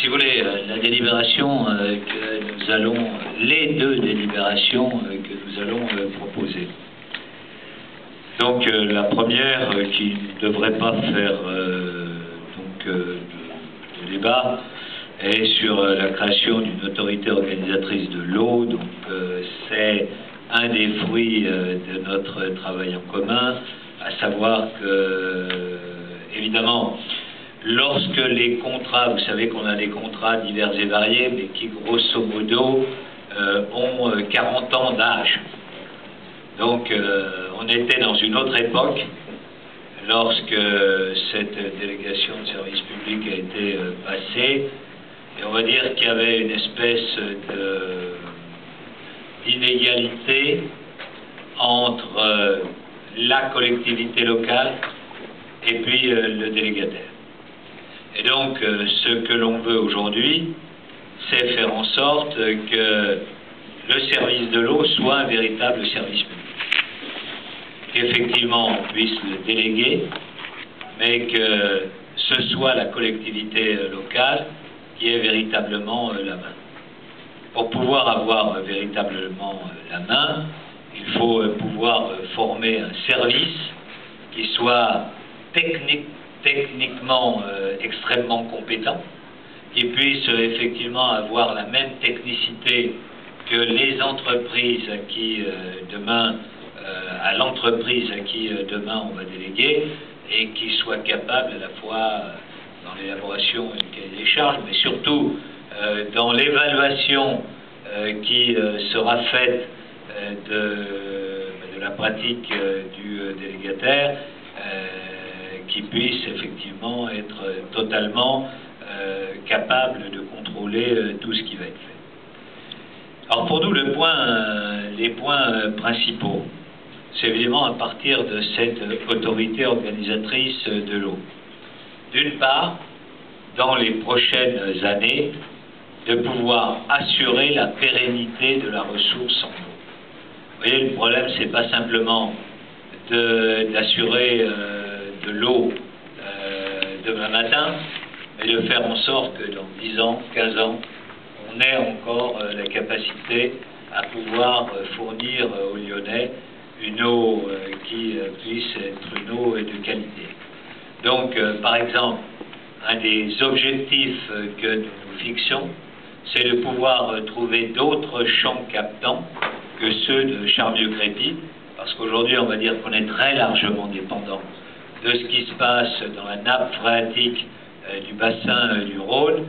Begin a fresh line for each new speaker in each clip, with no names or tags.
Si vous voulez, la délibération les deux délibérations que nous allons proposer. Donc la première qui ne devrait pas faire de débat est sur la création d'une autorité organisatrice de l'eau. Donc c'est un des fruits de notre travail en commun, à savoir que, évidemment, lorsque les contrats, vous savez qu'on a des contrats divers et variés, mais qui grosso modo ont 40 ans d'âge. Donc on était dans une autre époque lorsque cette délégation de service public a été passée, et on va dire qu'il y avait une espèce d'inégalité entre la collectivité locale et puis le délégataire. Et donc, ce que l'on veut aujourd'hui, c'est faire en sorte que le service de l'eau soit un véritable service public. Qu'effectivement, on puisse le déléguer, mais que ce soit la collectivité locale qui ait véritablement la main. Pour pouvoir avoir véritablement la main, il faut pouvoir former un service qui soit techniquement extrêmement compétent, qui puisse effectivement avoir la même technicité que les entreprises à qui demain, à l'entreprise à qui demain on va déléguer, et qui soit capable à la fois dans l'élaboration du cahier des charges, mais surtout dans l'évaluation qui sera faite de la pratique du délégataire, qui puisse effectivement être totalement capable de contrôler tout ce qui va être fait. Alors pour nous, les points principaux, c'est évidemment à partir de cette autorité organisatrice de l'eau. D'une part, dans les prochaines années, de pouvoir assurer la pérennité de la ressource en eau. Vous voyez, le problème, c'est pas simplement d'assurer de l'eau demain matin, mais de faire en sorte que dans 10 ans, 15 ans, on ait encore la capacité à pouvoir fournir aux Lyonnais une eau qui puisse être une eau de qualité. Donc, par exemple, un des objectifs que nous nous fixons, c'est de pouvoir trouver d'autres champs captants que ceux de Charmieux-Crépy, parce qu'aujourd'hui, on va dire qu'on est très largement dépendant de ce qui se passe dans la nappe phréatique du bassin du Rhône.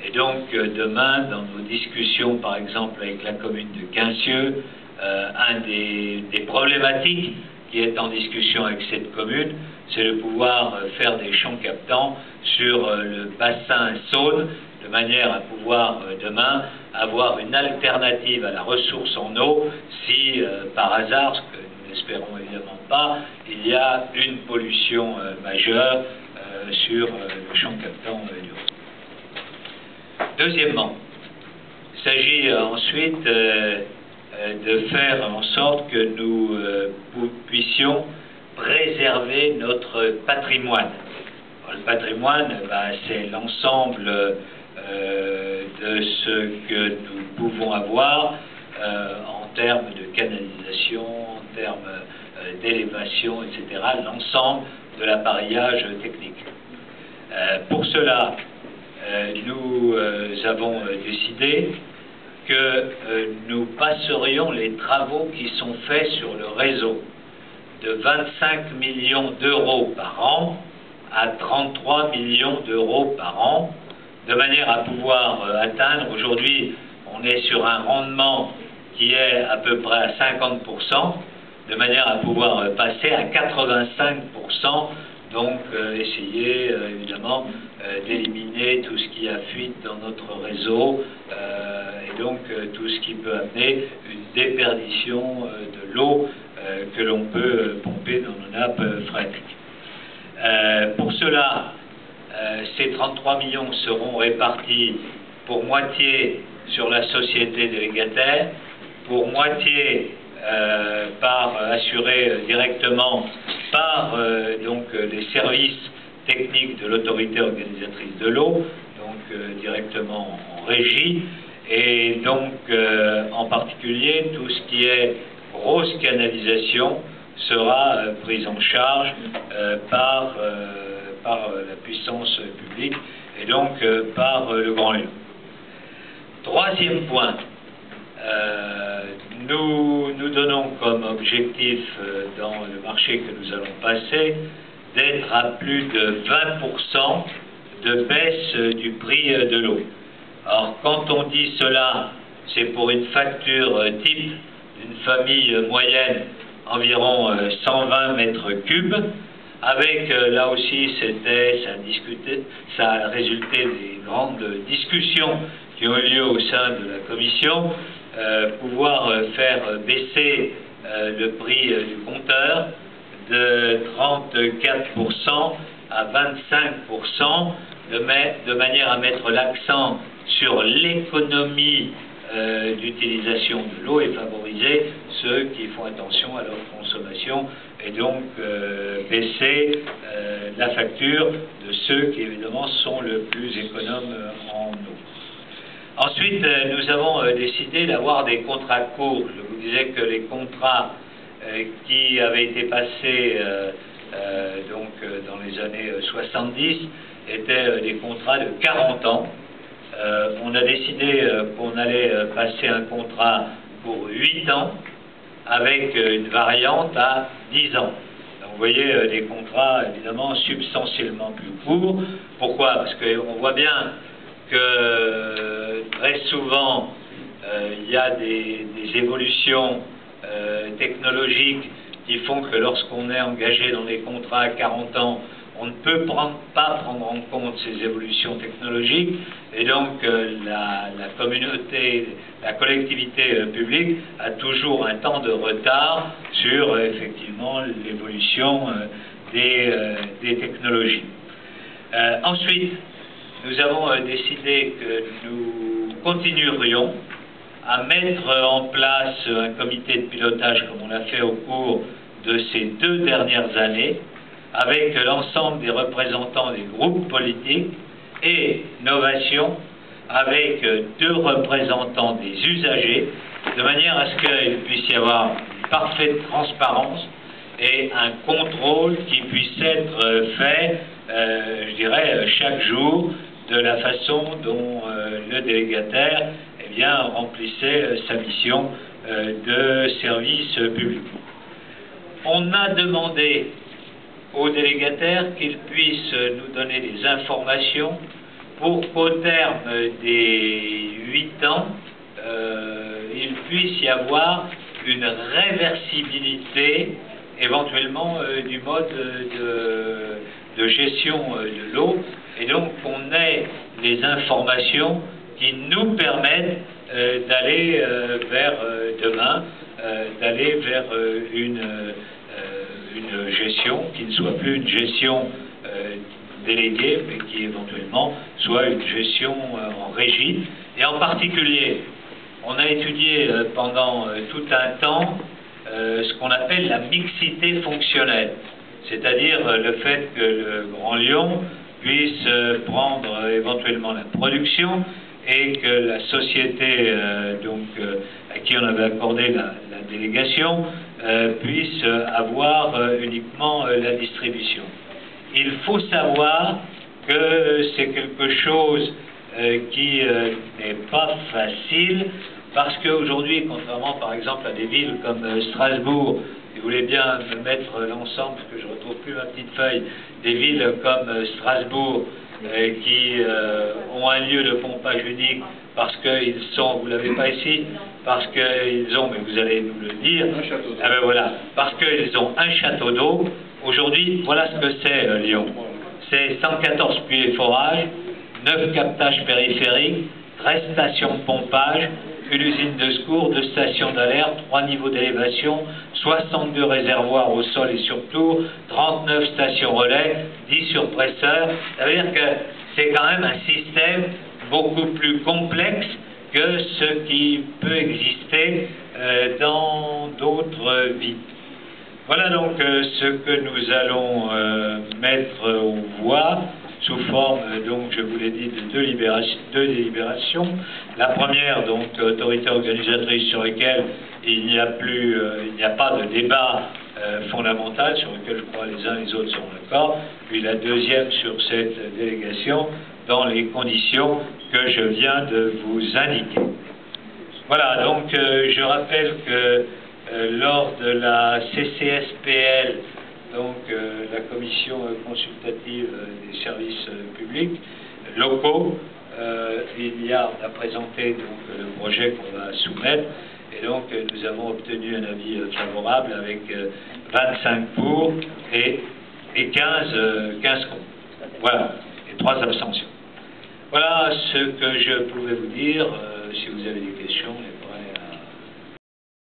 Et donc, demain, dans nos discussions, par exemple, avec la commune de Quincieux, un des problématiques qui est en discussion avec cette commune, c'est de pouvoir faire des champs captants sur le bassin Saône, de manière à pouvoir demain avoir une alternative à la ressource en eau si par hasard, ce que nous n'espérons évidemment pas, il y a une pollution majeure sur le champ captant du Rhône. Deuxièmement, il s'agit ensuite de faire en sorte que nous puissions préserver notre patrimoine. Alors, le patrimoine, c'est l'ensemble de ce que nous pouvons avoir en termes de canalisation, en termes d'élévation, etc., l'ensemble de l'appareillage technique. Pour cela, nous avons décidé que nous passerions les travaux qui sont faits sur le réseau de 25 millions d'euros par an à 33 millions d'euros par an, de manière à pouvoir atteindre, aujourd'hui on est sur un rendement qui est à peu près à 50%, de manière à pouvoir passer à 85%, donc essayer évidemment d'éliminer tout ce qui a fuite dans notre réseau, et donc tout ce qui peut amener une déperdition de l'eau que l'on peut pomper dans nos nappes phréatiques. Pour cela, ces 33 millions seront répartis pour moitié sur la société délégataire, pour moitié assurés directement par donc les services techniques de l'autorité organisatrice de l'eau, donc directement directement en régie, et donc en particulier tout ce qui est grosse canalisation sera prise en charge par la puissance publique et donc par le Grand Lyon. Troisième point, nous donnons comme objectif dans le marché que nous allons passer d'être à plus de 20% de baisse du prix de l'eau. Alors quand on dit cela, c'est pour une facture type d'une famille moyenne environ 120 mètres cubes, avec là aussi ça a résulté des grandes discussions qui ont eu lieu au sein de la commission, pouvoir faire baisser le prix du compteur de 34% à 25%, de manière à mettre l'accent sur l'économie d'utilisation de l'eau et favoriser ceux qui font attention à leur consommation et donc baisser la facture de ceux qui évidemment sont le plus économes en eau. Ensuite, nous avons décidé d'avoir des contrats courts. Je vous disais que les contrats qui avaient été passés dans les années 70 étaient des contrats de 40 ans. On a décidé qu'on allait passer un contrat pour 8 ans avec une variante à 10 ans. Donc, vous voyez des contrats évidemment substantiellement plus courts. Pourquoi? Parce qu'on voit bien que très souvent il y a des évolutions technologiques qui font que lorsqu'on est engagé dans des contrats à 40 ans, on ne peut pas prendre en compte ces évolutions technologiques, et donc la communauté, la collectivité publique a toujours un temps de retard sur effectivement l'évolution des technologies. Ensuite, nous avons décidé que nous continuerions à mettre en place un comité de pilotage comme on l'a fait au cours de ces 2 dernières années, avec l'ensemble des représentants des groupes politiques et Novation, avec 2 représentants des usagers, de manière à ce qu'il puisse y avoir une parfaite transparence et un contrôle qui puisse être fait, je dirais, chaque jour, de la façon dont le délégataire remplissait sa mission de service public. On a demandé aux délégataires qu'ils puissent nous donner des informations pour qu'au terme des 8 ans, il puisse y avoir une réversibilité éventuellement du mode de gestion de l'eau, et donc qu'on ait les informations qui nous permettent d'aller vers demain, d'aller vers une gestion qui ne soit plus une gestion déléguée, mais qui éventuellement soit une gestion en régie. Et en particulier, on a étudié pendant tout un temps ce qu'on appelle la mixité fonctionnelle, c'est-à-dire le fait que le Grand Lyon puisse prendre éventuellement la production et que la société à qui on avait accordé la délégation puisse avoir uniquement la distribution. Il faut savoir que c'est quelque chose qui n'est pas facile, parce qu'aujourd'hui, contrairement par exemple à des villes comme Strasbourg, si vous voulez bien me mettre l'ensemble, parce que je ne retrouve plus ma petite feuille, des villes comme Strasbourg qui ont un lieu de pompage unique parce qu'ils sont, vous ne l'avez pas ici, parce qu'ils ont, mais vous allez nous le dire, voilà, parce qu'ils ont un château d'eau. Aujourd'hui, voilà ce que c'est Lyon. C'est 114 puits et forages, 9 captages périphériques, 13 stations de pompage, une usine de secours, 2 stations d'alerte, 3 niveaux d'élévation, 62 réservoirs au sol et sur tour, 39 stations relais, 10 surpresseurs. Ça veut dire que c'est quand même un système beaucoup plus complexe que ce qui peut exister dans d'autres villes. Voilà donc ce que nous allons mettre aux voix sous forme, donc, je vous l'ai dit, de deux délibérations. La première, donc, autorité organisatrice sur laquelle il n'y a pas de débat fondamental, sur lequel je crois les uns et les autres sont d'accord, puis la deuxième sur cette délégation, dans les conditions que je viens de vous indiquer. Voilà, donc je rappelle que lors de la CCSPL, donc la commission consultative des services publics locaux, on a présenté donc le projet qu'on va soumettre, et donc nous avons obtenu un avis favorable avec 25 pour et 15 contre. Voilà, et 3 abstentions. Voilà ce que je pouvais vous dire. Si vous avez des questions,